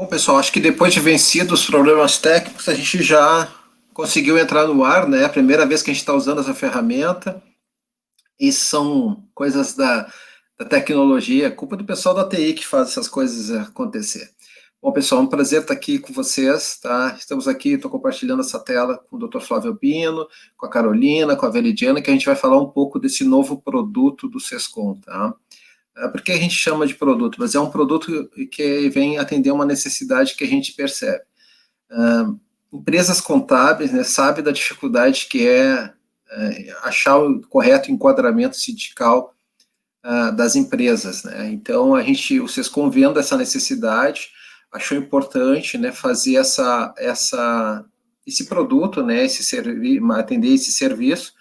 Bom, pessoal, acho que depois de vencidos os problemas técnicos, a gente já conseguiu entrar no ar, né? É a primeira vez que a gente está usando essa ferramenta. E são coisas da tecnologia, culpa do pessoal da TI que faz essas coisas acontecer. Bom, pessoal, é um prazer estar aqui com vocês, tá? Estamos aqui, estou compartilhando essa tela com o Dr. Flávio Albino, com a Carolina, com a Veridiana, que a gente vai falar um pouco desse novo produto do Sescom, tá? Por que a gente chama de produto? Mas é um produto que vem atender uma necessidade que a gente percebe. Empresas contábeis, né, sabem da dificuldade que é achar o correto enquadramento sindical das empresas, né? Então o Sescom vendo essa necessidade, achou importante, né, fazer esse produto, né, atender esse serviço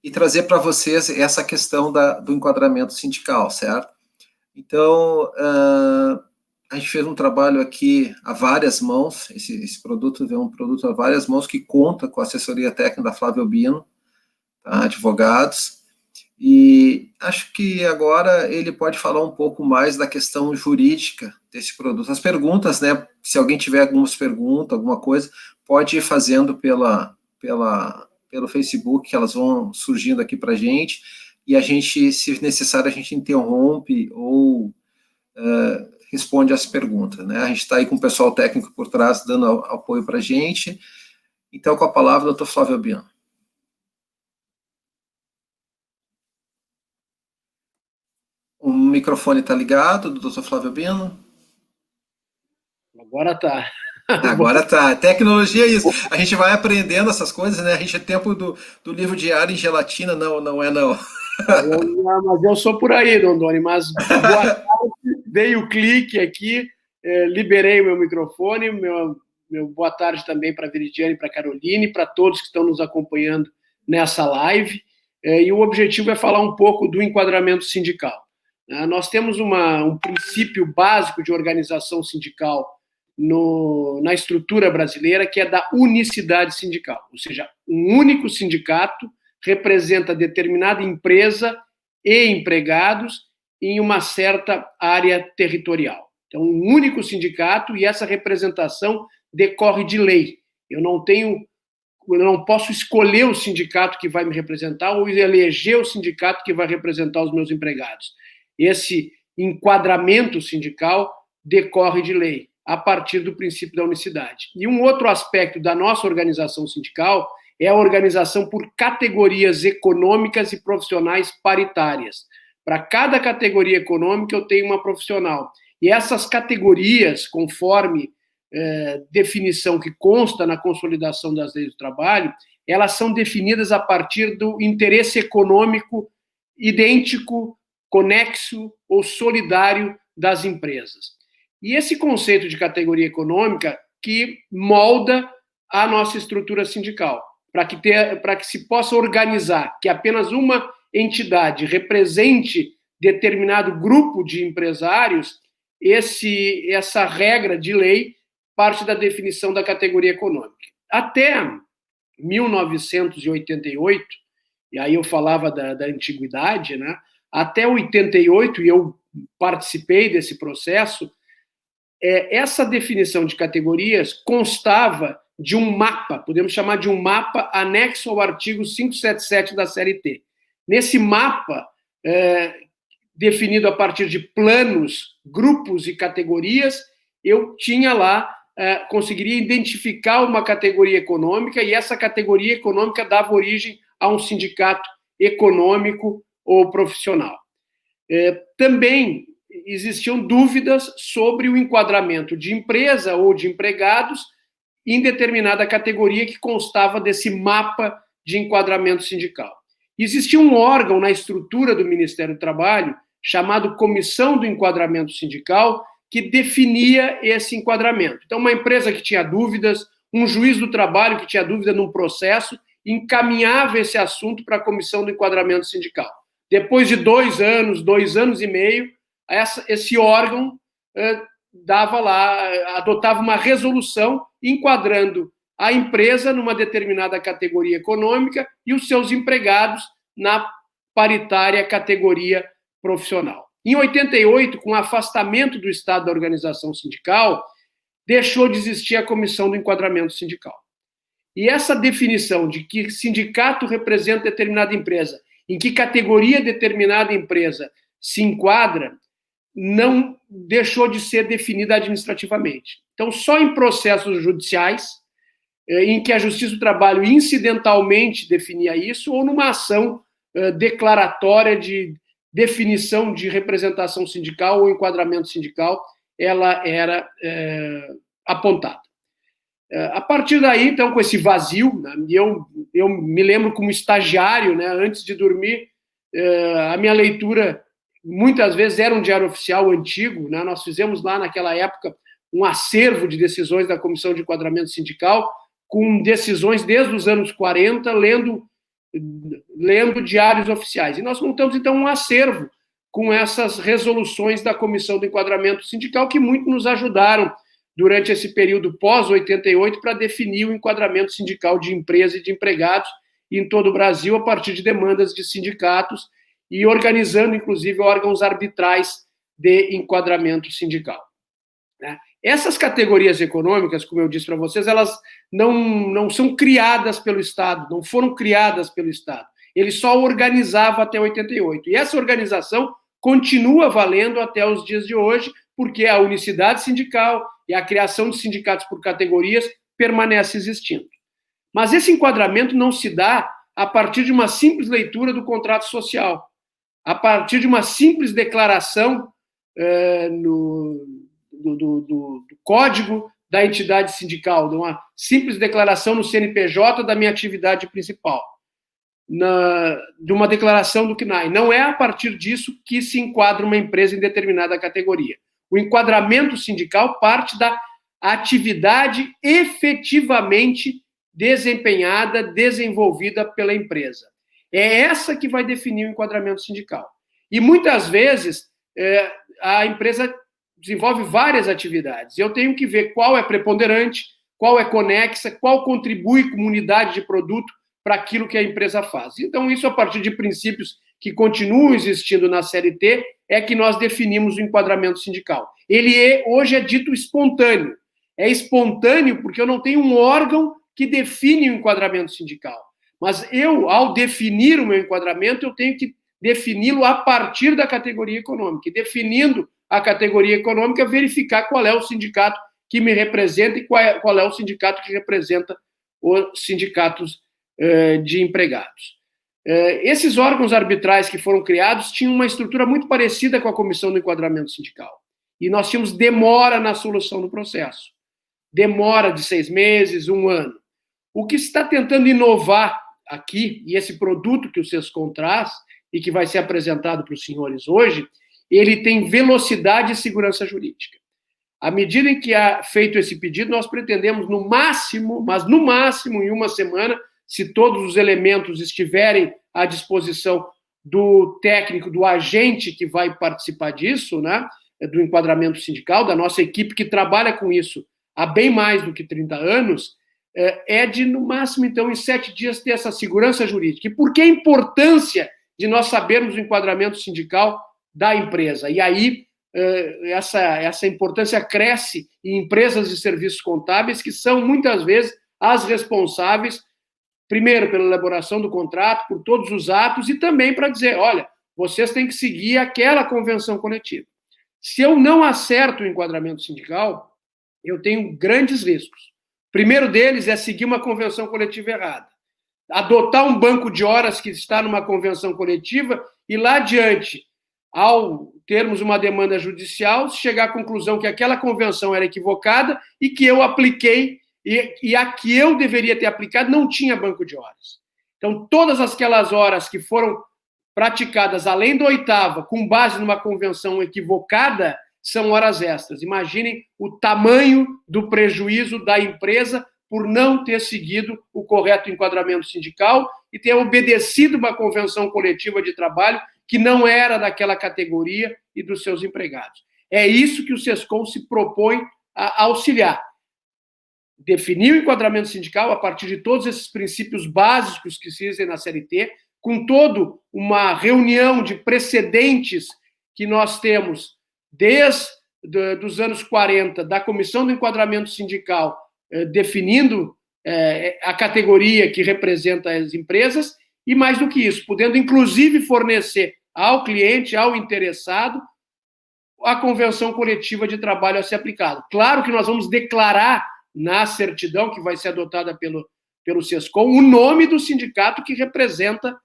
e trazer para vocês essa questão do enquadramento sindical, certo? Então, a gente fez um trabalho aqui a várias mãos, esse produto é um produto a várias mãos que conta com a assessoria técnica da Flávio Albino, tá, advogados, e acho que agora ele pode falar um pouco mais da questão jurídica desse produto. As perguntas, né, se alguém tiver algumas perguntas, alguma coisa, pode ir fazendo pelo Facebook, que elas vão surgindo aqui para a gente, e a gente, se necessário, a gente interrompe ou responde as perguntas, né? A gente está aí com o pessoal técnico por trás dando apoio para a gente. Então, com a palavra, doutor Flávio Albino. O microfone está ligado, do doutor Flávio Albino? Agora tá. Agora tá. Tecnologia é isso. A gente vai aprendendo essas coisas, né? A gente é tempo do livro diário em gelatina, não é não. Mas eu sou por aí, Dondoni, mas boa tarde, dei o clique aqui, liberei o meu microfone, meu boa tarde também para a Veridiane, para a Caroline, para todos que estão nos acompanhando nessa live, e o objetivo é falar um pouco do enquadramento sindical. Nós temos um princípio básico de organização sindical na estrutura brasileira, que é da unicidade sindical, ou seja, um único sindicato representa determinada empresa e empregados em uma certa área territorial. Então, um único sindicato, e essa representação decorre de lei. Eu não posso escolher o sindicato que vai me representar ou eleger o sindicato que vai representar os meus empregados. Esse enquadramento sindical decorre de lei, a partir do princípio da unicidade. E um outro aspecto da nossa organização sindical é a organização por categorias econômicas e profissionais paritárias. Para cada categoria econômica, eu tenho uma profissional. E essas categorias, conforme definição que consta na consolidação das leis do trabalho, elas são definidas a partir do interesse econômico idêntico, conexo ou solidário das empresas. E esse conceito de categoria econômica que molda a nossa estrutura sindical, para que se possa organizar que apenas uma entidade represente determinado grupo de empresários, essa regra de lei parte da definição da categoria econômica. Até 1988, e aí eu falava da antiguidade, né? Até 88, e eu participei desse processo, essa definição de categorias constava de um mapa, podemos chamar de um mapa anexo ao artigo 577 da CLT. Nesse mapa, definido a partir de planos, grupos e categorias, eu tinha lá, conseguiria identificar uma categoria econômica, e essa categoria econômica dava origem a um sindicato econômico ou profissional. Também existiam dúvidas sobre o enquadramento de empresa ou de empregados em determinada categoria que constava desse mapa de enquadramento sindical. Existia um órgão na estrutura do Ministério do Trabalho, chamado Comissão do Enquadramento Sindical, que definia esse enquadramento. Então, uma empresa que tinha dúvidas, um juiz do trabalho que tinha dúvida num processo, encaminhava esse assunto para a Comissão do Enquadramento Sindical. Depois de 2 anos e meio, esse órgão adotava uma resolução enquadrando a empresa numa determinada categoria econômica e os seus empregados na paritária categoria profissional. Em 88, com o afastamento do Estado da organização sindical, deixou de existir a comissão do enquadramento sindical. E essa definição de que sindicato representa determinada empresa, em que categoria determinada empresa se enquadra, não deixou de ser definida administrativamente. Então, só em processos judiciais, em que a Justiça do Trabalho incidentalmente definia isso, ou numa ação declaratória de definição de representação sindical ou enquadramento sindical, ela era apontada. A partir daí, então, com esse vazio, né, eu me lembro como estagiário, né, antes de dormir, a minha leitura muitas vezes era um diário oficial antigo, né, nós fizemos lá naquela época um acervo de decisões da Comissão de Enquadramento Sindical, com decisões desde os anos 40, lendo diários oficiais. E nós montamos, então, um acervo com essas resoluções da Comissão do Enquadramento Sindical, que muito nos ajudaram durante esse período pós-88 para definir o enquadramento sindical de empresa e de empregados em todo o Brasil, a partir de demandas de sindicatos e organizando, inclusive, órgãos arbitrais de enquadramento sindical. Essas categorias econômicas, como eu disse para vocês, elas não são criadas pelo Estado, não foram criadas pelo Estado. Ele só organizava até 88. E essa organização continua valendo até os dias de hoje, porque a unicidade sindical e a criação de sindicatos por categorias permanece existindo. Mas esse enquadramento não se dá a partir de uma simples leitura do contrato social, a partir de uma simples declaração do código da entidade sindical, de uma simples declaração no CNPJ da minha atividade principal, de uma declaração do CNAE. Não é a partir disso que se enquadra uma empresa em determinada categoria. O enquadramento sindical parte da atividade efetivamente desempenhada, desenvolvida pela empresa. É essa que vai definir o enquadramento sindical. E muitas vezes a empresa desenvolve várias atividades. Eu tenho que ver qual é preponderante, qual é conexa, qual contribui como unidade de produto para aquilo que a empresa faz. Então, isso a partir de princípios que continuam existindo na CLT, é que nós definimos o enquadramento sindical. Ele hoje é dito espontâneo. É espontâneo porque eu não tenho um órgão que define o enquadramento sindical. Mas eu, ao definir o meu enquadramento, eu tenho que defini-lo a partir da categoria econômica. E definindo a categoria econômica, verificar qual é o sindicato que me representa e qual é o sindicato que representa os sindicatos de empregados. Esses órgãos arbitrais que foram criados tinham uma estrutura muito parecida com a Comissão do Enquadramento Sindical. E nós tínhamos demora na solução do processo. Demora de 6 meses, 1 ano. O que se está tentando inovar aqui, e esse produto que o SESCOM traz, e que vai ser apresentado para os senhores hoje, ele tem velocidade e segurança jurídica. À medida em que é feito esse pedido, nós pretendemos, no máximo, mas no máximo em 1 semana, se todos os elementos estiverem à disposição do técnico, do agente que vai participar disso, né, do enquadramento sindical, da nossa equipe que trabalha com isso há bem mais do que 30 anos, de, no máximo, então, em 7 dias, ter essa segurança jurídica. E por que a importância de nós sabermos o enquadramento sindical da empresa? E aí, essa importância cresce em empresas de serviços contábeis, que são, muitas vezes, as responsáveis, primeiro, pela elaboração do contrato, por todos os atos, e também para dizer, olha, vocês têm que seguir aquela convenção coletiva. Se eu não acerto o enquadramento sindical, eu tenho grandes riscos. O primeiro deles é seguir uma convenção coletiva errada. Adotar um banco de horas que está numa convenção coletiva e lá adiante, ao termos uma demanda judicial, chegar à conclusão que aquela convenção era equivocada e que eu apliquei e a que eu deveria ter aplicado não tinha banco de horas. Então, todas aquelas horas que foram praticadas além da 8ª, com base numa convenção equivocada, são horas extras. Imaginem o tamanho do prejuízo da empresa por não ter seguido o correto enquadramento sindical e ter obedecido uma convenção coletiva de trabalho que não era daquela categoria e dos seus empregados. É isso que o SESCOM se propõe a auxiliar. Definir o enquadramento sindical a partir de todos esses princípios básicos que se existem na CLT, com toda uma reunião de precedentes que nós temos desde dos anos 40 da Comissão do Enquadramento Sindical, definindo a categoria que representa as empresas, e mais do que isso, podendo inclusive fornecer ao cliente, ao interessado, a convenção coletiva de trabalho a ser aplicada. Claro que nós vamos declarar na certidão que vai ser adotada pelo SESCOM o nome do sindicato que representa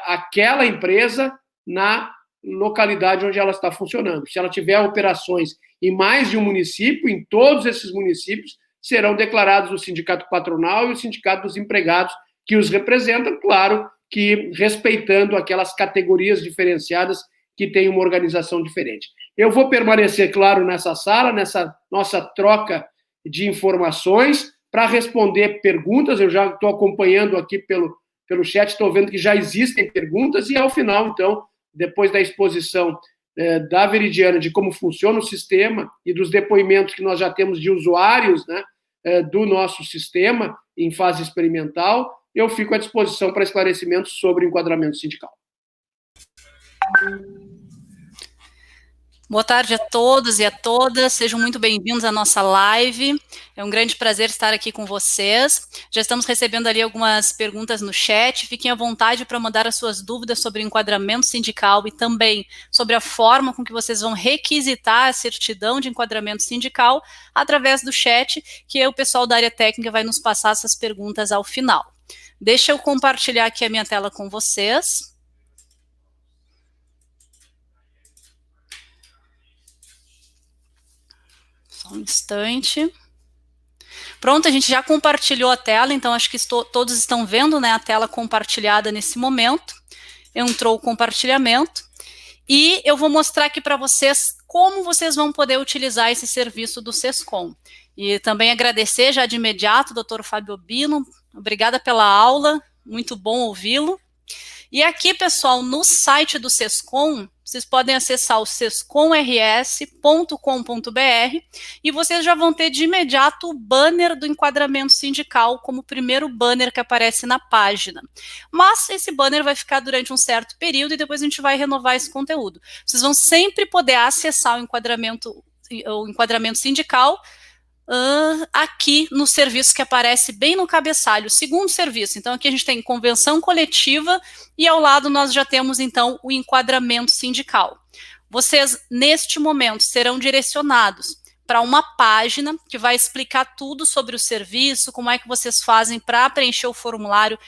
aquela empresa na localidade onde ela está funcionando. Se ela tiver operações em mais de um município, em todos esses municípios serão declarados o sindicato patronal e o sindicato dos empregados que os representam, claro que respeitando aquelas categorias diferenciadas que têm uma organização diferente. Eu vou permanecer, claro, nessa sala, nessa nossa troca de informações, para responder perguntas. Eu já estou acompanhando aqui pelo chat, estou vendo que já existem perguntas, e ao final, então, depois da exposição da Veridiana de como funciona o sistema e dos depoimentos que nós já temos de usuários, né, do nosso sistema em fase experimental, eu fico à disposição para esclarecimentos sobre o enquadramento sindical. Boa tarde a todos e a todas, sejam muito bem-vindos à nossa live. É um grande prazer estar aqui com vocês. Já estamos recebendo ali algumas perguntas no chat, fiquem à vontade para mandar as suas dúvidas sobre o enquadramento sindical e também sobre a forma com que vocês vão requisitar a certidão de enquadramento sindical através do chat, que o pessoal da área técnica vai nos passar essas perguntas ao final. Deixa eu compartilhar aqui a minha tela com vocês. Só um instante. Pronto, a gente já compartilhou a tela, então acho que todos estão vendo, né, a tela compartilhada nesse momento. Entrou o compartilhamento. E eu vou mostrar aqui para vocês como vocês vão poder utilizar esse serviço do SESCOM. E também agradecer já de imediato, doutor Fábio Bino, obrigada pela aula, muito bom ouvi-lo. E aqui, pessoal, no site do SESCOM, vocês podem acessar o sescomrs.com.br e vocês já vão ter de imediato o banner do enquadramento sindical como o primeiro banner que aparece na página. Mas esse banner vai ficar durante um certo período e depois a gente vai renovar esse conteúdo. Vocês vão sempre poder acessar o enquadramento sindical aqui no serviço que aparece bem no cabeçalho, o segundo serviço. Então aqui a gente tem convenção coletiva e ao lado nós já temos então o enquadramento sindical. Vocês neste momento serão direcionados para uma página que vai explicar tudo sobre o serviço, como é que vocês fazem para preencher o formulário,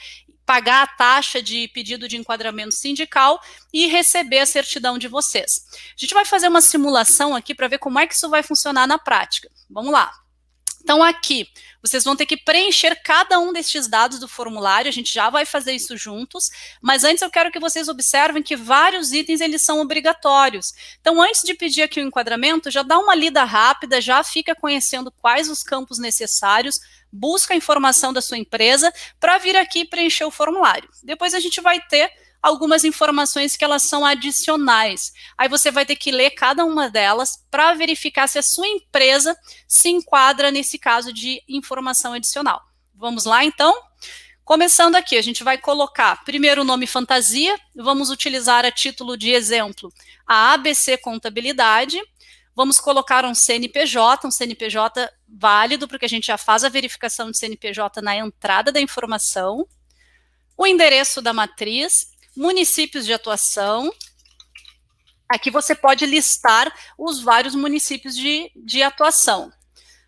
pagar a taxa de pedido de enquadramento sindical e receber a certidão de vocês. A gente vai fazer uma simulação aqui para ver como é que isso vai funcionar na prática. Vamos lá. Então aqui, vocês vão ter que preencher cada um destes dados do formulário, a gente já vai fazer isso juntos, mas antes eu quero que vocês observem que vários itens eles são obrigatórios. Então antes de pedir aqui o enquadramento, já dá uma lida rápida, já fica conhecendo quais os campos necessários, busca a informação da sua empresa para vir aqui preencher o formulário. Depois a gente vai ter algumas informações que elas são adicionais. Aí você vai ter que ler cada uma delas para verificar se a sua empresa se enquadra nesse caso de informação adicional. Vamos lá, então? Começando aqui, a gente vai colocar primeiro o nome fantasia, vamos utilizar a título de exemplo a ABC Contabilidade, vamos colocar um CNPJ válido, porque a gente já faz a verificação de CNPJ na entrada da informação, o endereço da matriz, municípios de atuação. Aqui você pode listar os vários municípios de atuação.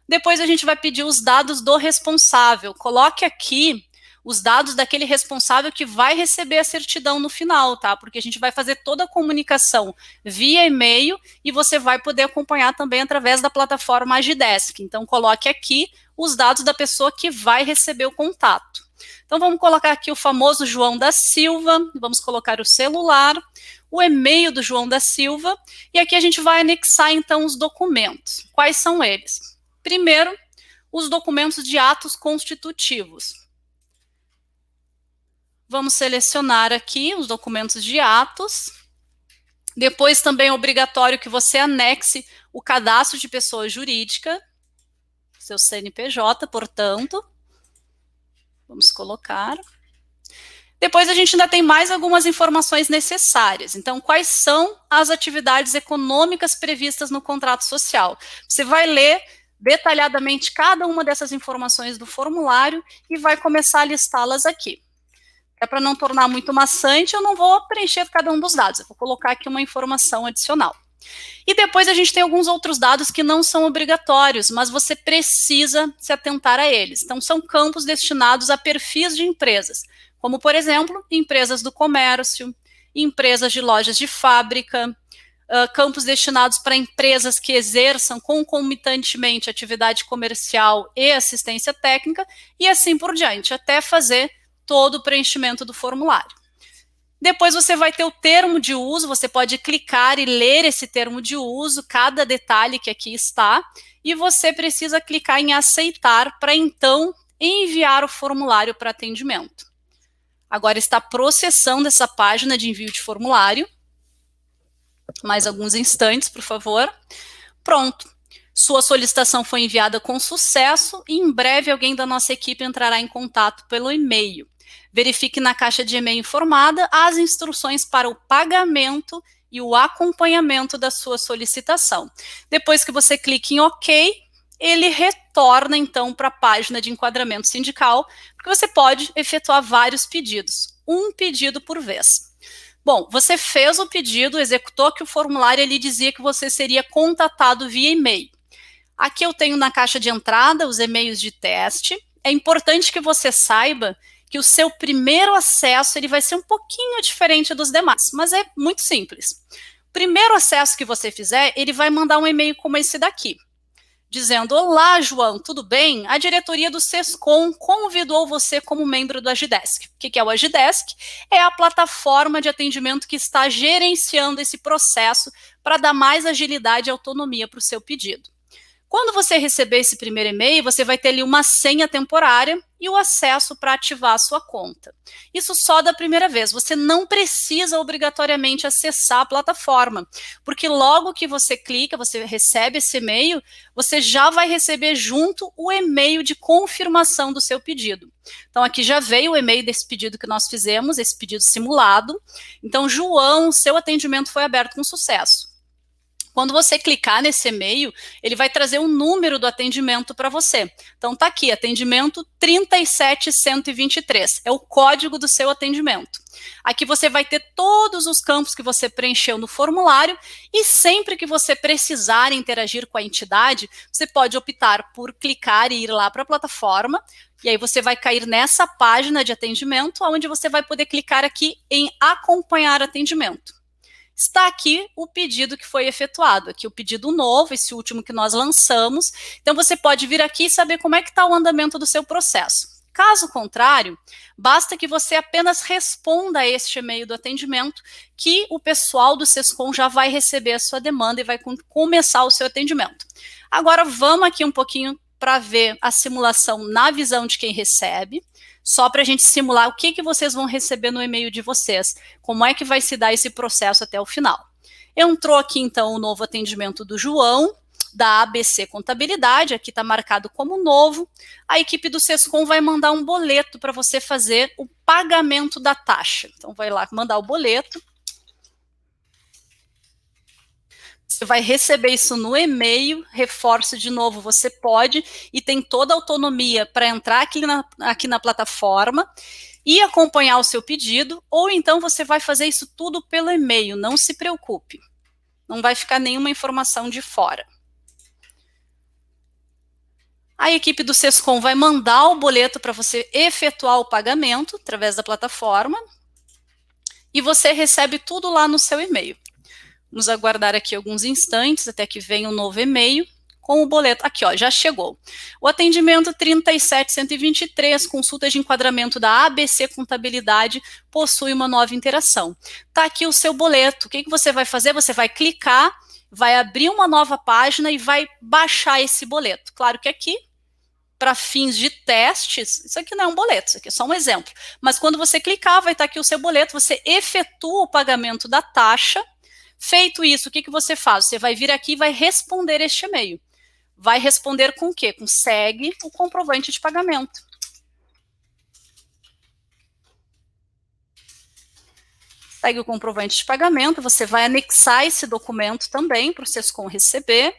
Depois a gente vai pedir os dados do responsável. Coloque aqui os dados daquele responsável que vai receber a certidão no final, tá? Porque a gente vai fazer toda a comunicação via e-mail e você vai poder acompanhar também através da plataforma Agidesk. Então coloque aqui os dados da pessoa que vai receber o contato. Então, vamos colocar aqui o famoso João da Silva, vamos colocar o celular, o e-mail do João da Silva, e aqui a gente vai anexar, então, os documentos. Quais são eles? Primeiro, os documentos de atos constitutivos. Vamos selecionar aqui os documentos de atos. Depois, também é obrigatório que você anexe o cadastro de pessoa jurídica, seu CNPJ, portanto. Vamos colocar. Depois a gente ainda tem mais algumas informações necessárias. Então, quais são as atividades econômicas previstas no contrato social? Você vai ler detalhadamente cada uma dessas informações do formulário e vai começar a listá-las aqui. É para não tornar muito maçante, eu não vou preencher cada um dos dados, eu vou colocar aqui uma informação adicional. E depois a gente tem alguns outros dados que não são obrigatórios, mas você precisa se atentar a eles. Então, são campos destinados a perfis de empresas, como, por exemplo, empresas do comércio, empresas de lojas de fábrica, campos destinados para empresas que exerçam concomitantemente atividade comercial e assistência técnica, e assim por diante, até fazer todo o preenchimento do formulário. Depois você vai ter o termo de uso, você pode clicar e ler esse termo de uso, cada detalhe que aqui está, e você precisa clicar em aceitar para então enviar o formulário para atendimento. Agora está processando essa página de envio de formulário. Mais alguns instantes, por favor. Pronto. Sua solicitação foi enviada com sucesso e em breve alguém da nossa equipe entrará em contato pelo e-mail. Verifique na caixa de e-mail informada as instruções para o pagamento e o acompanhamento da sua solicitação. Depois que você clique em OK, ele retorna então para a página de enquadramento sindical, porque você pode efetuar vários pedidos, um pedido por vez. Bom, você fez o pedido, executou aqui o formulário, ele dizia que você seria contatado via e-mail. Aqui eu tenho na caixa de entrada os e-mails de teste. É importante que você saiba que o seu primeiro acesso ele vai ser um pouquinho diferente dos demais, mas é muito simples. O primeiro acesso que você fizer, ele vai mandar um e-mail como esse daqui, dizendo: olá, João, tudo bem? A diretoria do SESCOM convidou você como membro do Agidesk. O que é o Agidesk? É a plataforma de atendimento que está gerenciando esse processo para dar mais agilidade e autonomia para o seu pedido. Quando você receber esse primeiro e-mail, você vai ter ali uma senha temporária e o acesso para ativar a sua conta. Isso só da primeira vez, você não precisa obrigatoriamente acessar a plataforma, porque logo que você clica, você recebe esse e-mail, você já vai receber junto o e-mail de confirmação do seu pedido. Então aqui já veio o e-mail desse pedido que nós fizemos, esse pedido simulado. Então, João, seu atendimento foi aberto com sucesso. Quando você clicar nesse e-mail, ele vai trazer um número do atendimento para você. Então, está aqui, atendimento 37123, é o código do seu atendimento. Aqui você vai ter todos os campos que você preencheu no formulário e sempre que você precisar interagir com a entidade, você pode optar por clicar e ir lá para a plataforma, e aí você vai cair nessa página de atendimento, onde você vai poder clicar aqui em acompanhar atendimento. Está aqui o pedido que foi efetuado, aqui o pedido novo, esse último que nós lançamos. Então, você pode vir aqui e saber como é que está o andamento do seu processo. Caso contrário, basta que você apenas responda a este e-mail do atendimento, que o pessoal do SESCOM já vai receber a sua demanda e vai começar o seu atendimento. Agora, vamos aqui um pouquinho para ver a simulação na visão de quem recebe, só para a gente simular o que vocês vão receber no e-mail de vocês, como é que vai se dar esse processo até o final. Entrou aqui, então, o novo atendimento do João, da ABC Contabilidade, aqui está marcado como novo. A equipe do SESCOM vai mandar um boleto para você fazer o pagamento da taxa. Então, vai lá mandar o boleto. Você vai receber isso no e-mail, reforço de novo, você pode e tem toda a autonomia para entrar aqui na plataforma e acompanhar o seu pedido, ou então você vai fazer isso tudo pelo e-mail, não se preocupe. Não vai ficar nenhuma informação de fora. A equipe do SESCOM vai mandar o boleto para você efetuar o pagamento através da plataforma e você recebe tudo lá no seu e-mail. Vamos aguardar aqui alguns instantes até que venha um novo e-mail com o boleto. Aqui, ó, já chegou. O atendimento 37123, consulta de enquadramento da ABC Contabilidade, possui uma nova interação. Tá aqui o seu boleto. O que você vai fazer? Você vai clicar, vai abrir uma nova página e vai baixar esse boleto. Claro que aqui, para fins de testes, isso aqui não é um boleto, isso aqui é só um exemplo. Mas quando você clicar, vai estar aqui o seu boleto, você efetua o pagamento da taxa. Feito isso, o que você faz? Você vai vir aqui e vai responder este e-mail. Vai responder com o quê? Com segue o comprovante de pagamento. Pegue o comprovante de pagamento, você vai anexar esse documento também para o Sescom receber,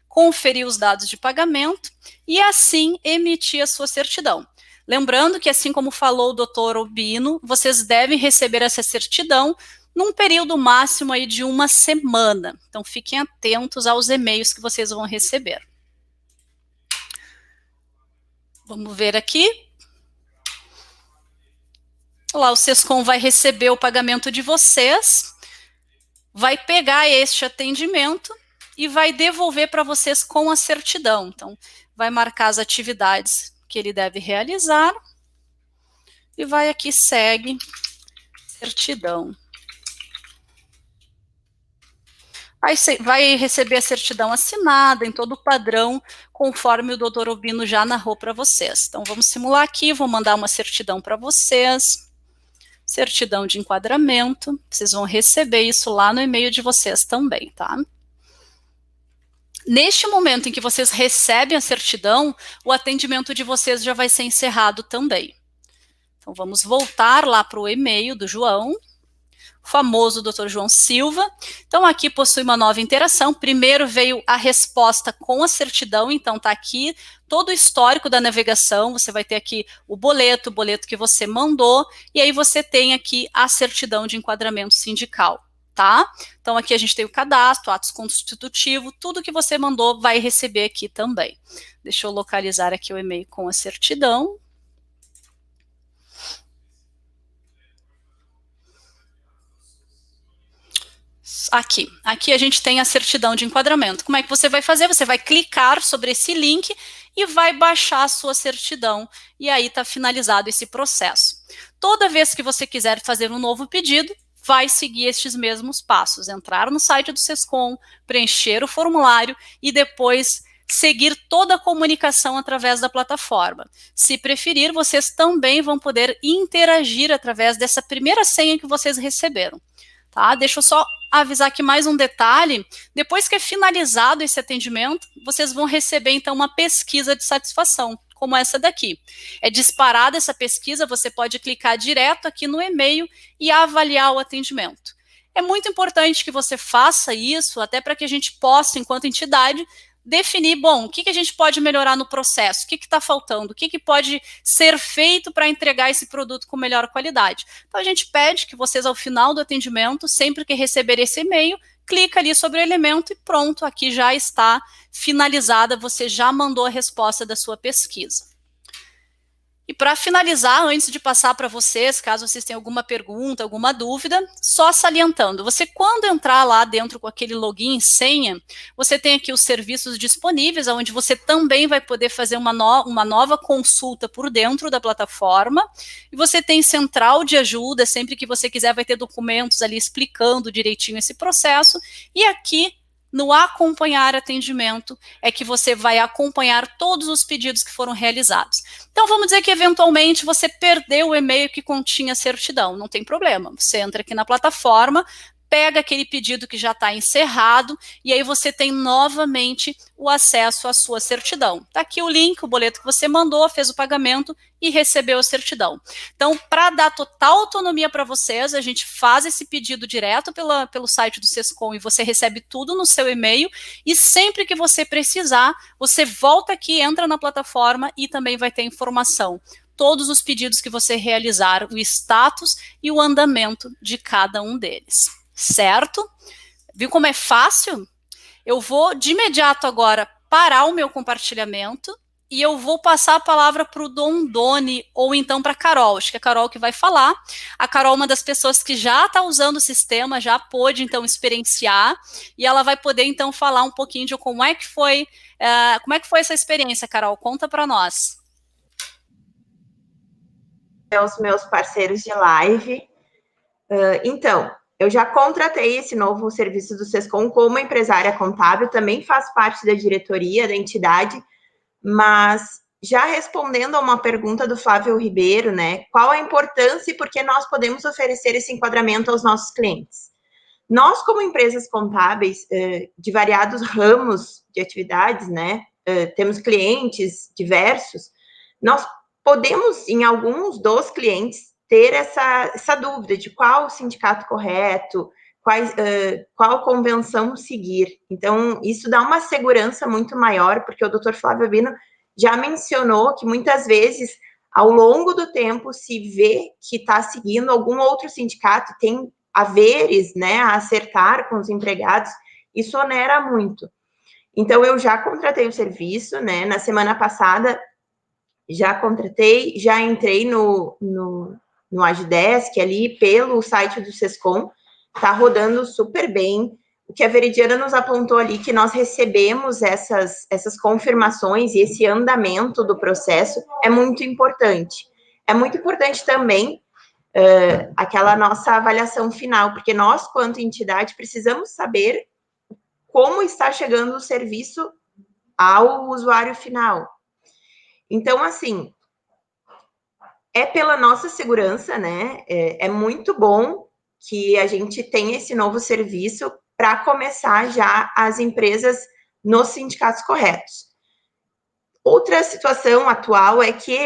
conferir os dados de pagamento e assim emitir a sua certidão. Lembrando que, assim como falou o doutor Obino, vocês devem receber essa certidão num período máximo aí de 1 semana. Então, fiquem atentos aos e-mails que vocês vão receber. Vamos ver aqui. Lá o Sescom vai receber o pagamento de vocês, vai pegar este atendimento e vai devolver para vocês com a certidão. Então, vai marcar as atividades que ele deve realizar e vai aqui, segue, certidão. Vai receber a certidão assinada em todo o padrão, conforme o doutor Obino já narrou para vocês. Então, vamos simular aqui, vou mandar uma certidão para vocês. Certidão de enquadramento, vocês vão receber isso lá no e-mail de vocês também, tá? Neste momento em que vocês recebem a certidão, o atendimento de vocês já vai ser encerrado também. Então, vamos voltar lá para o e-mail do João, o famoso Dr. João Silva. Então, aqui possui uma nova interação. Primeiro veio a resposta com a certidão, então está aqui todo o histórico da navegação, você vai ter aqui o boleto que você mandou, e aí você tem aqui a certidão de enquadramento sindical, tá? Então, aqui a gente tem o cadastro, atos constitutivos, tudo que você mandou vai receber aqui também. Deixa eu localizar aqui o e-mail com a certidão. Aqui a gente tem a certidão de enquadramento. Como é que você vai fazer? Você vai clicar sobre esse link e vai baixar a sua certidão. E aí está finalizado esse processo. Toda vez que você quiser fazer um novo pedido, vai seguir estes mesmos passos. Entrar no site do Sescom, preencher o formulário e depois seguir toda a comunicação através da plataforma. Se preferir, vocês também vão poder interagir através dessa primeira senha que vocês receberam. Tá? Deixa eu só avisar aqui mais um detalhe. Depois que é finalizado esse atendimento, vocês vão receber, então, uma pesquisa de satisfação, como essa daqui. É disparada essa pesquisa, você pode clicar direto aqui no e-mail e avaliar o atendimento. É muito importante que você faça isso, até para que a gente possa, enquanto entidade, definir, bom, o que a gente pode melhorar no processo, o que está faltando, o que pode ser feito para entregar esse produto com melhor qualidade. Então, a gente pede que vocês, ao final do atendimento, sempre que receber esse e-mail, clica ali sobre o elemento e pronto, aqui já está finalizada, você já mandou a resposta da sua pesquisa. E para finalizar, antes de passar para vocês, caso vocês tenham alguma pergunta, alguma dúvida, só salientando, você quando entrar lá dentro com aquele login e senha, você tem aqui os serviços disponíveis, onde você também vai poder fazer uma nova consulta por dentro da plataforma, e você tem central de ajuda, sempre que você quiser vai ter documentos ali explicando direitinho esse processo, e aqui no acompanhar atendimento, é que você vai acompanhar todos os pedidos que foram realizados. Então, vamos dizer que, eventualmente, você perdeu o e-mail que continha certidão. Não tem problema. Você entra aqui na plataforma, pega aquele pedido que já está encerrado, e aí você tem novamente o acesso à sua certidão. Está aqui o link, o boleto que você mandou, fez o pagamento e recebeu a certidão. Então, para dar total autonomia para vocês, a gente faz esse pedido direto pelo site do Sescom e você recebe tudo no seu e-mail, e sempre que você precisar, você volta aqui, entra na plataforma e também vai ter informação. Todos os pedidos que você realizar, o status e o andamento de cada um deles. Certo? Viu como é fácil? Eu vou de imediato agora parar o meu compartilhamento e eu vou passar a palavra para o Dom Doni ou então para a Carol. Acho que é a Carol que vai falar. A Carol é uma das pessoas que já está usando o sistema, já pôde então experienciar e ela vai poder então falar um pouquinho de como é que foi essa experiência, Carol. Conta para nós. Os meus parceiros de live. Então, eu já contratei esse novo serviço do Sescom como empresária contábil, também faço parte da diretoria da entidade, mas já respondendo a uma pergunta do Flávio Ribeiro, né, qual a importância e por que nós podemos oferecer esse enquadramento aos nossos clientes? Nós, como empresas contábeis de variados ramos de atividades, né, temos clientes diversos, nós podemos, em alguns dos clientes, ter essa dúvida de qual o sindicato correto, qual convenção seguir. Então, isso dá uma segurança muito maior, porque o Dr. Flávio Albino já mencionou que muitas vezes, ao longo do tempo, se vê que está seguindo algum outro sindicato, tem haveres, né, a acertar com os empregados, isso onera muito. Então, eu já contratei o serviço, né, na semana passada, já contratei, já entrei no Agidesk ali, pelo site do Sescom, está rodando super bem. O que a Veridiana nos apontou ali, que nós recebemos essas confirmações e esse andamento do processo, é muito importante. É muito importante também aquela nossa avaliação final, porque nós, quanto entidade, precisamos saber como está chegando o serviço ao usuário final. Então, assim, é pela nossa segurança, né? É muito bom que a gente tenha esse novo serviço para começar já as empresas nos sindicatos corretos. Outra situação atual é que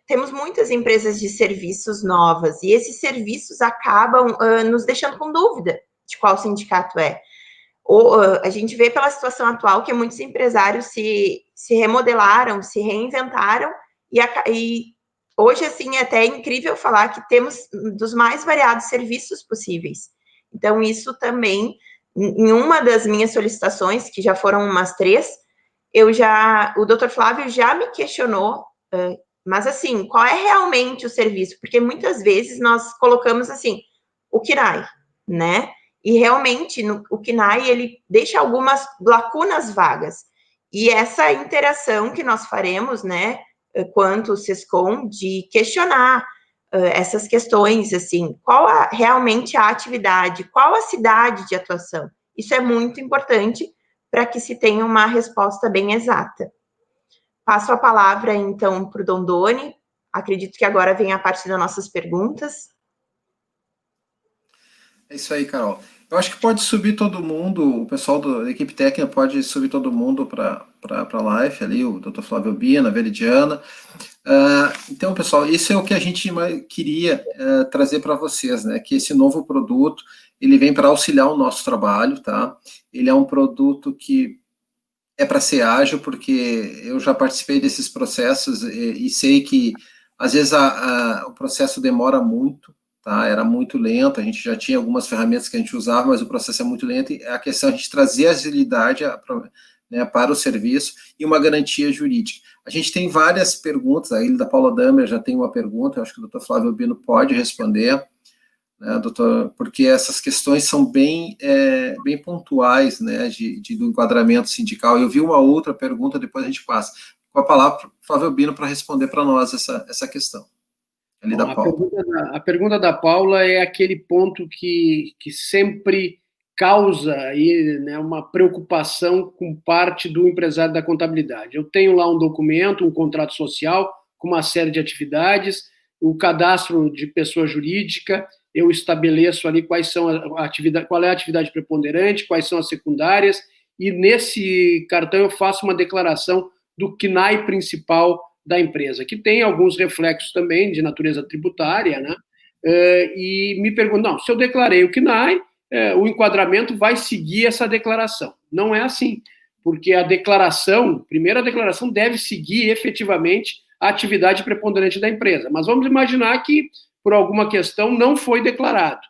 temos muitas empresas de serviços novas e esses serviços acabam nos deixando com dúvida de qual sindicato é. A gente vê pela situação atual que muitos empresários se remodelaram, se reinventaram e hoje, assim, é até incrível falar que temos dos mais variados serviços possíveis. Então, isso também, em uma das minhas solicitações, que já foram umas 3, o Dr. Flávio já me questionou, mas assim, qual é realmente o serviço? Porque muitas vezes nós colocamos assim, o KNAI, né? E realmente, o KNAI, ele deixa algumas lacunas vagas. E essa interação que nós faremos, né, quanto o Sescom, de questionar essas questões, assim, qual realmente a atividade, qual a cidade de atuação. Isso é muito importante para que se tenha uma resposta bem exata. Passo a palavra, então, para o Dondoni. Acredito que agora vem a parte das nossas perguntas. É isso aí, Carol. Eu acho que pode subir todo mundo, o pessoal da equipe técnica pode subir todo mundo para a live ali, o Dr. Flávio Albino, a Veridiana. Então, pessoal, isso é o que a gente queria trazer para vocês, né? Que esse novo produto, ele vem para auxiliar o nosso trabalho, tá? Ele é um produto que é para ser ágil, porque eu já participei desses processos e sei que, às vezes, o processo demora muito, tá? Era muito lento, a gente já tinha algumas ferramentas que a gente usava, mas o processo é muito lento, e a questão é a gente trazer agilidade né, para o serviço e uma garantia jurídica. A gente tem várias perguntas, a Ilha da Paula Damer já tem uma pergunta, eu acho que o Dr. Flávio Albino pode responder, né, doutor, porque essas questões são bem pontuais, né, do enquadramento sindical. Eu vi uma outra pergunta, depois a gente passa. Com a palavra, Flávio Albino, para responder para nós essa questão. Bom, a pergunta da Paula é aquele ponto que sempre causa aí, né, uma preocupação com parte do empresário da contabilidade. Eu tenho lá um documento, um contrato social, com uma série de atividades, o cadastro de pessoa jurídica, eu estabeleço ali qual é a atividade preponderante, quais são as secundárias, e nesse cartão eu faço uma declaração do KNAI principal da empresa, que tem alguns reflexos também de natureza tributária, né? E me perguntam, não, se eu declarei o KNAI, o enquadramento vai seguir essa declaração. Não é assim, porque primeiro a declaração deve seguir efetivamente a atividade preponderante da empresa, mas vamos imaginar que, por alguma questão, não foi declarado.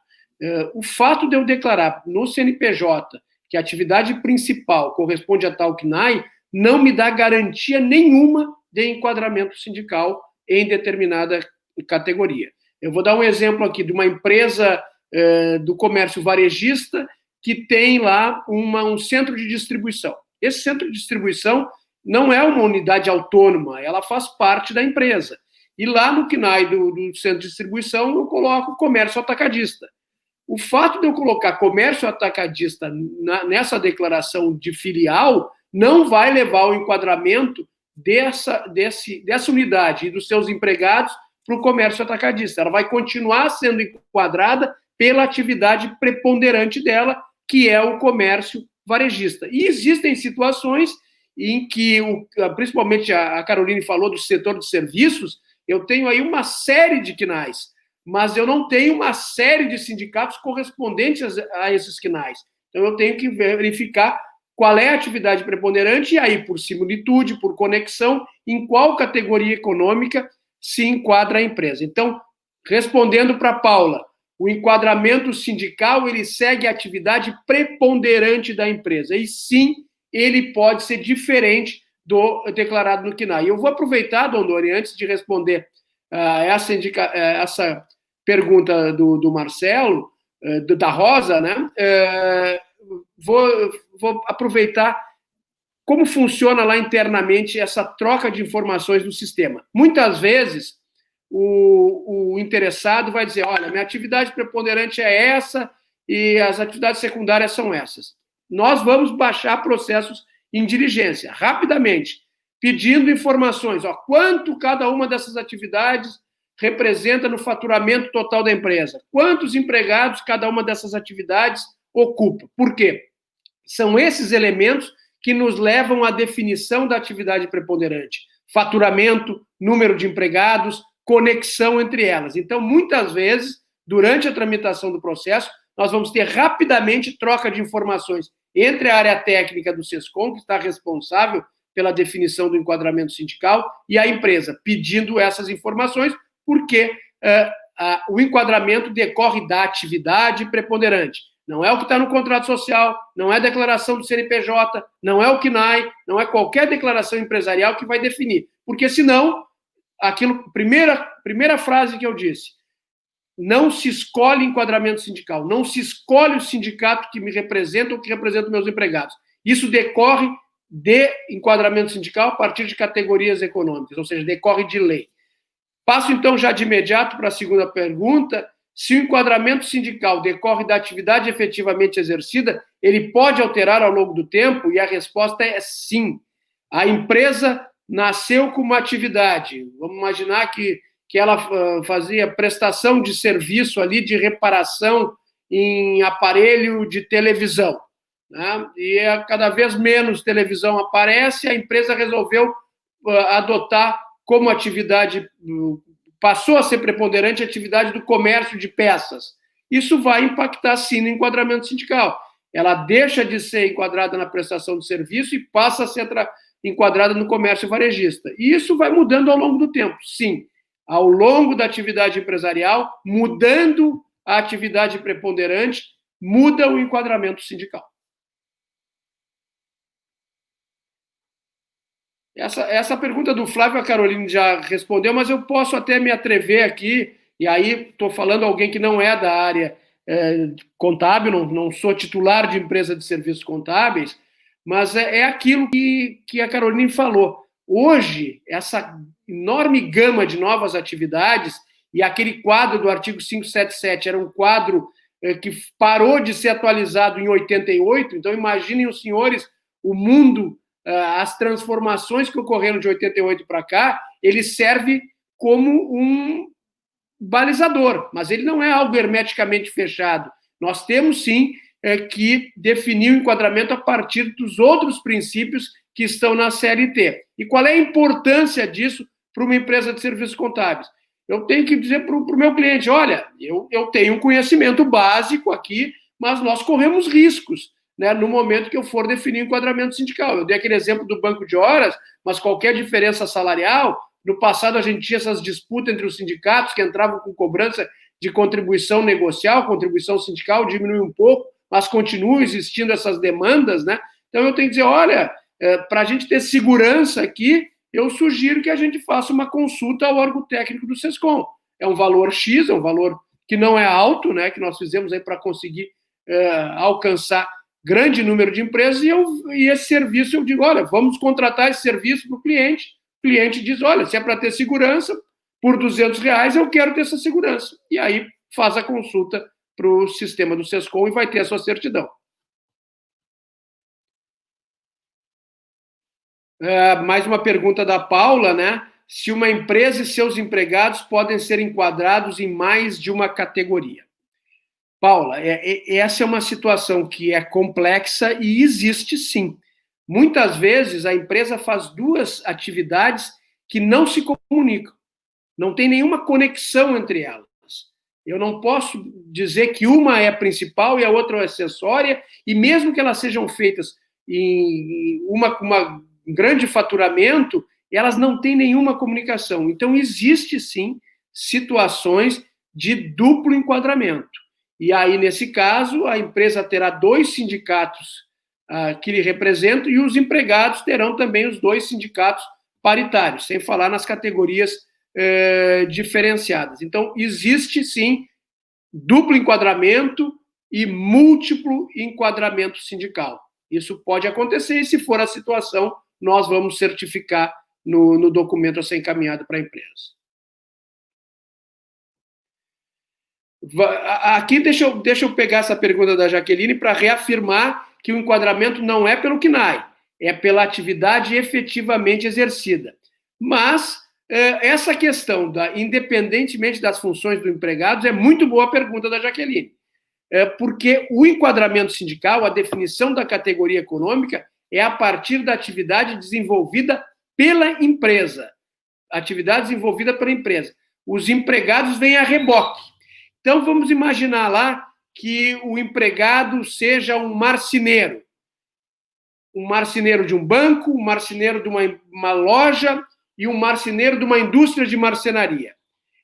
O fato de eu declarar no CNPJ que a atividade principal corresponde a tal KNAI não me dá garantia nenhuma de enquadramento sindical em determinada categoria. Eu vou dar um exemplo aqui de uma empresa do comércio varejista que tem lá um centro de distribuição. Esse centro de distribuição não é uma unidade autônoma, ela faz parte da empresa. E lá no KNAI do centro de distribuição eu coloco comércio atacadista. O fato de eu colocar comércio atacadista nessa declaração de filial não vai levar ao enquadramento dessa unidade e dos seus empregados para o comércio atacadista. Ela vai continuar sendo enquadrada pela atividade preponderante dela, que é o comércio varejista. E existem situações em que, principalmente a Caroline falou do setor de serviços, eu tenho aí uma série de KNAIs, mas eu não tenho uma série de sindicatos correspondentes a esses KNAIs. Então, eu tenho que verificar qual é a atividade preponderante e aí, por similitude, por conexão, em qual categoria econômica se enquadra a empresa. Então, respondendo para a Paula, o enquadramento sindical, ele segue a atividade preponderante da empresa. E sim, ele pode ser diferente do declarado no KNAI. Eu vou aproveitar, Dondoni, antes de responder essa pergunta do Marcelo, da Rosa, né? Vou aproveitar como funciona lá internamente essa troca de informações no sistema. Muitas vezes, o interessado vai dizer, olha, minha atividade preponderante é essa e as atividades secundárias são essas. Nós vamos baixar processos em diligência, rapidamente, pedindo informações. Quanto cada uma dessas atividades representa no faturamento total da empresa? Quantos empregados cada uma dessas atividades ocupa? Por quê? São esses elementos que nos levam à definição da atividade preponderante. Faturamento, número de empregados, conexão entre elas. Então, muitas vezes, durante a tramitação do processo, nós vamos ter rapidamente troca de informações entre a área técnica do SESCOM, que está responsável pela definição do enquadramento sindical, e a empresa, pedindo essas informações, porque o enquadramento decorre da atividade preponderante. Não é o que está no contrato social, não é a declaração do CNPJ, não é o KNAI, não é qualquer declaração empresarial que vai definir. Porque, senão, primeira frase que eu disse, não se escolhe enquadramento sindical, não se escolhe o sindicato que me representa ou que representa meus empregados. Isso decorre de enquadramento sindical a partir de categorias econômicas, ou seja, decorre de lei. Passo, então, já de imediato para a segunda pergunta. Se o enquadramento sindical decorre da atividade efetivamente exercida, ele pode alterar ao longo do tempo? E a resposta é sim. A empresa nasceu com uma atividade. Vamos imaginar que ela fazia prestação de serviço ali de reparação em aparelho de televisão, né? E cada vez menos televisão aparece, a empresa resolveu adotar como atividade, passou a ser preponderante a atividade do comércio de peças. Isso vai impactar, sim, no enquadramento sindical. Ela deixa de ser enquadrada na prestação de serviço e passa a ser enquadrada no comércio varejista. E isso vai mudando ao longo do tempo, sim. Ao longo da atividade empresarial, mudando a atividade preponderante, muda o enquadramento sindical. Essa pergunta do Flávio, a Caroline já respondeu, mas eu posso até me atrever aqui, e aí estou falando alguém que não é da área contábil, não sou titular de empresa de serviços contábeis, mas é aquilo que a Caroline falou. Hoje, essa enorme gama de novas atividades, e aquele quadro do artigo 577 era um quadro que parou de ser atualizado em 88, então imaginem os senhores, o mundo, as transformações que ocorreram de 88 para cá, ele serve como um balizador, mas ele não é algo hermeticamente fechado. Nós temos, sim, que definir o enquadramento a partir dos outros princípios que estão na CLT. E qual é a importância disso para uma empresa de serviços contábeis? Eu tenho que dizer para o meu cliente, olha, eu tenho um conhecimento básico aqui, mas nós corremos riscos, né, no momento que eu for definir o enquadramento sindical. Eu dei aquele exemplo do banco de horas, mas qualquer diferença salarial, no passado a gente tinha essas disputas entre os sindicatos que entravam com cobrança de contribuição negocial, contribuição sindical diminui um pouco, mas continuam existindo essas demandas, né? Então eu tenho que dizer, olha, para a gente ter segurança aqui, eu sugiro que a gente faça uma consulta ao órgão técnico do SESCOM. É um valor X, é um valor que não é alto, né, que nós fizemos aí para conseguir alcançar grande número de empresas, e esse serviço eu digo, olha, vamos contratar esse serviço para o cliente diz, olha, se é para ter segurança, por R$200 eu quero ter essa segurança. E aí faz a consulta para o sistema do SESCOM e vai ter a sua certidão. Mais uma pergunta da Paula, né? Se uma empresa e seus empregados podem ser enquadrados em mais de uma categoria. Paula, essa é uma situação que é complexa e existe sim. Muitas vezes a empresa faz duas atividades que não se comunicam, não tem nenhuma conexão entre elas. Eu não posso dizer que uma é principal e a outra é acessória, e mesmo que elas sejam feitas em com uma grande faturamento, elas não têm nenhuma comunicação. Então, existe, sim, situações de duplo enquadramento. E aí, nesse caso, a empresa terá 2 sindicatos que lhe representam e os empregados terão também os 2 sindicatos paritários, sem falar nas categorias diferenciadas. Então, existe, sim, duplo enquadramento e múltiplo enquadramento sindical. Isso pode acontecer e, se for a situação, nós vamos certificar no documento a ser encaminhado para a empresa. Aqui, deixa eu pegar essa pergunta da Jaqueline para reafirmar que o enquadramento não é pelo CNAE, é pela atividade efetivamente exercida. Mas essa questão, independentemente das funções do empregado, é muito boa a pergunta da Jaqueline. Porque o enquadramento sindical, a definição da categoria econômica, é a partir da atividade desenvolvida pela empresa. Atividade desenvolvida pela empresa. Os empregados vêm a reboque. Então, vamos imaginar lá que o empregado seja um marceneiro. Um marceneiro de um banco, um marceneiro de uma loja e um marceneiro de uma indústria de marcenaria.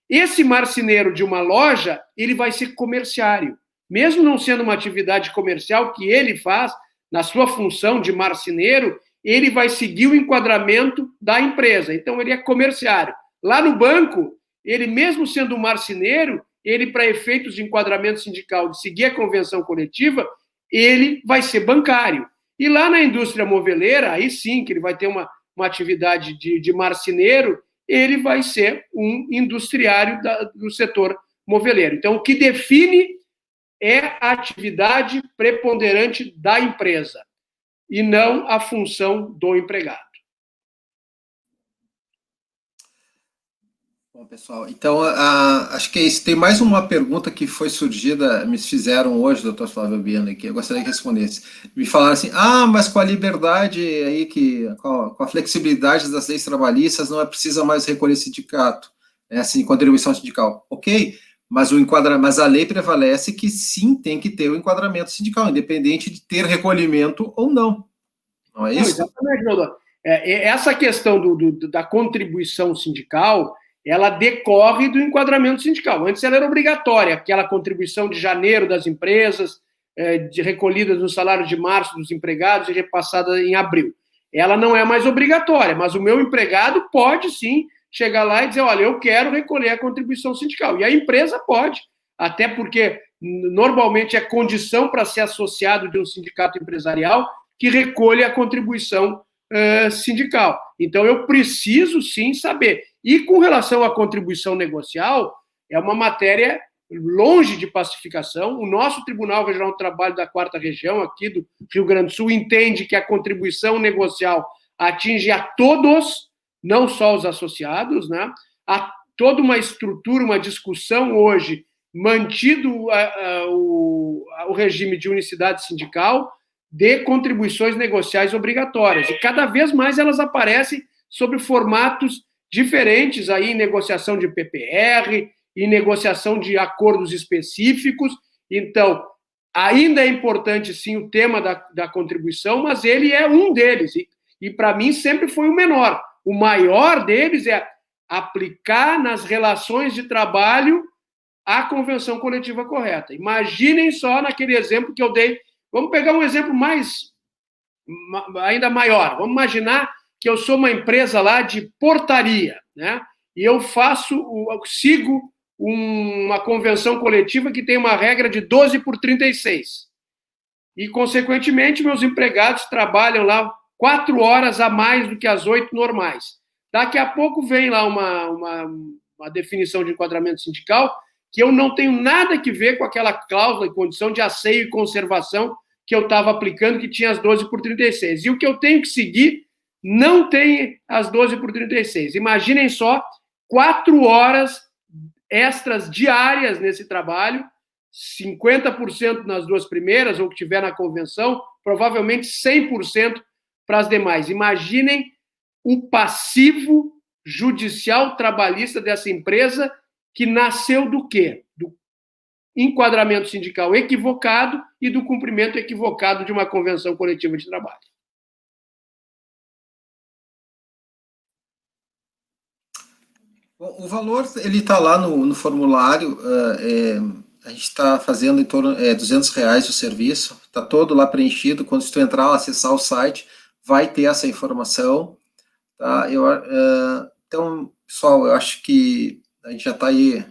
Esse marceneiro de uma loja, ele vai ser comerciário. Mesmo não sendo uma atividade comercial que ele faz, na sua função de marceneiro, ele vai seguir o enquadramento da empresa. Então, ele é comerciário. Lá no banco, ele mesmo sendo um marceneiro, ele, para efeitos de enquadramento sindical, de seguir a convenção coletiva, ele vai ser bancário. E lá na indústria moveleira, aí sim, que ele vai ter uma atividade de marceneiro, ele vai ser um industriário do setor moveleiro. Então, o que define é a atividade preponderante da empresa e não a função do empregado. Bom, pessoal, então, acho que é isso. Tem mais uma pergunta que foi surgida, me fizeram hoje, doutor Flávio Bianchi, que eu gostaria que respondesse. Me falaram assim, mas com a liberdade aí, com a flexibilidade das leis trabalhistas, não é preciso mais recolher sindicato, né, assim, contribuição sindical. Ok, mas a lei prevalece que sim, tem que ter o enquadramento sindical, independente de ter recolhimento ou não. Não é isso? Não, exatamente, doutor. Essa questão da contribuição sindical, ela decorre do enquadramento sindical. Antes ela era obrigatória, aquela contribuição de janeiro das empresas, recolhida no salário de março dos empregados e repassada em abril. Ela não é mais obrigatória, mas o meu empregado pode sim chegar lá e dizer, olha, eu quero recolher a contribuição sindical. E a empresa pode, até porque normalmente é condição para ser associado de um sindicato empresarial que recolhe a contribuição sindical. Então, eu preciso sim saber. E com relação à contribuição negocial, é uma matéria longe de pacificação. O nosso Tribunal Regional do Trabalho da 4ª Região, aqui do Rio Grande do Sul, entende que a contribuição negocial atinge a todos, não só os associados, né? Há toda uma estrutura, uma discussão hoje, mantido o regime de unicidade sindical, de contribuições negociais obrigatórias. E cada vez mais elas aparecem sob formatos diferentes, aí em negociação de PPR, em negociação de acordos específicos. Então, ainda é importante, sim, o tema da contribuição, mas ele é um deles. E para mim, sempre foi o menor. O maior deles é aplicar nas relações de trabalho a convenção coletiva correta. Imaginem só naquele exemplo que eu dei. Vamos pegar um exemplo ainda maior. Vamos imaginar que eu sou uma empresa lá de portaria, né? E eu sigo uma convenção coletiva que tem uma regra de 12/36. E, consequentemente, meus empregados trabalham lá 4 horas a mais do que as 8 normais. Daqui a pouco vem lá uma definição de enquadramento sindical que eu não tenho nada que ver com aquela cláusula e condição de asseio e conservação que eu estava aplicando, que tinha as 12/36. E o que eu tenho que seguir não tem as 12/36. Imaginem só 4 horas extras diárias nesse trabalho, 50% nas 2 primeiras, ou que tiver na convenção, provavelmente 100% para as demais. Imaginem o passivo judicial trabalhista dessa empresa, que nasceu do quê? enquadramento sindical equivocado e do cumprimento equivocado de uma convenção coletiva de trabalho. Bom, o valor, ele está lá no formulário, a gente está fazendo em torno de R$200 o serviço, está todo lá preenchido. Quando tu entrar, acessar o site, vai ter essa informação, tá? Então, pessoal, eu acho que a gente já está aí,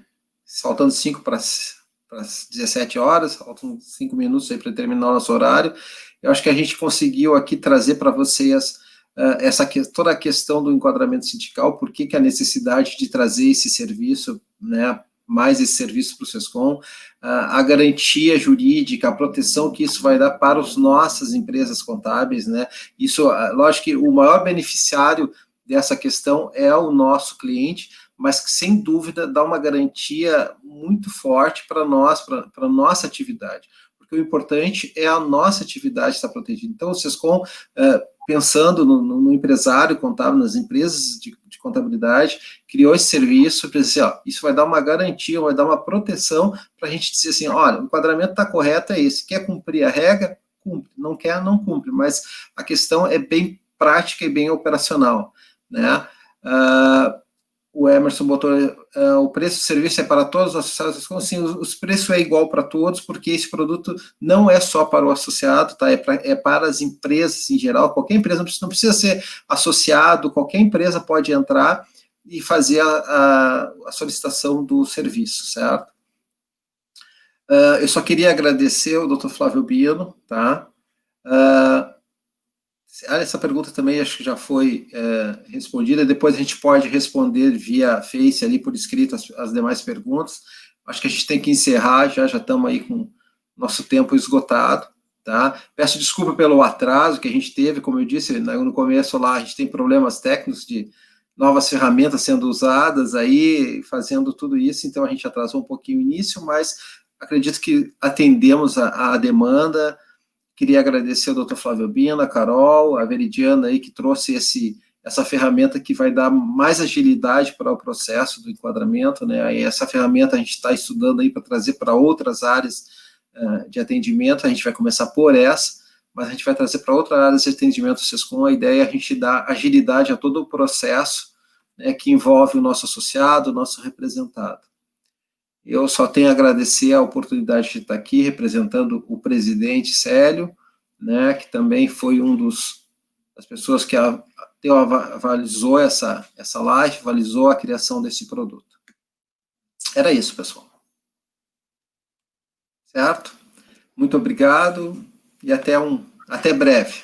faltando 5 para as 17 horas, faltam 5 minutos aí para terminar o nosso horário. Eu acho que a gente conseguiu aqui trazer para vocês toda a questão do enquadramento sindical, por que a necessidade de trazer esse serviço, né, mais esse serviço para o SESCOM, a garantia jurídica, a proteção que isso vai dar para as nossas empresas contábeis, né? Isso, lógico que o maior beneficiário dessa questão é o nosso cliente, mas que, sem dúvida, dá uma garantia muito forte para nós, para a nossa atividade, porque o importante é a nossa atividade estar protegida. Então, o SESCOM, pensando no empresário contábil, nas empresas de contabilidade, criou esse serviço para dizer, ó, isso vai dar uma garantia, vai dar uma proteção para a gente dizer assim, olha, o enquadramento está correto, é esse, quer cumprir a regra, cumpre, não quer, não cumpre, mas a questão é bem prática e bem operacional, né? O Emerson botou, o preço do serviço é para todos os associados, assim, o preço é igual para todos, porque esse produto não é só para o associado, tá? É para as empresas em geral, qualquer empresa, não precisa ser associado, qualquer empresa pode entrar e fazer a solicitação do serviço, certo? Eu só queria agradecer ao Dr. Flávio Bino, tá? Essa pergunta também acho que já foi respondida, depois a gente pode responder via Face ali por escrito as demais perguntas. Acho que a gente tem que encerrar, já estamos aí com nosso tempo esgotado, tá? Peço desculpa pelo atraso que a gente teve, como eu disse no começo lá, a gente tem problemas técnicos de novas ferramentas sendo usadas aí, fazendo tudo isso, então a gente atrasou um pouquinho o início, mas acredito que atendemos a demanda. Queria agradecer ao Dr. Flávio Bino, a Carol, a Veridiana aí, que trouxe essa ferramenta que vai dar mais agilidade para o processo do enquadramento, né? E essa ferramenta a gente está estudando aí para trazer para outras áreas de atendimento. A gente vai começar por essa, mas a gente vai trazer para outras áreas de atendimento do SESCOM. A ideia é a gente dar agilidade a todo o processo, né, que envolve o nosso associado, o nosso representado. Eu só tenho a agradecer a oportunidade de estar aqui representando o presidente Célio, né, que também foi das pessoas que avalizou essa live, avalizou a criação desse produto. Era isso, pessoal. Certo? Muito obrigado e até breve.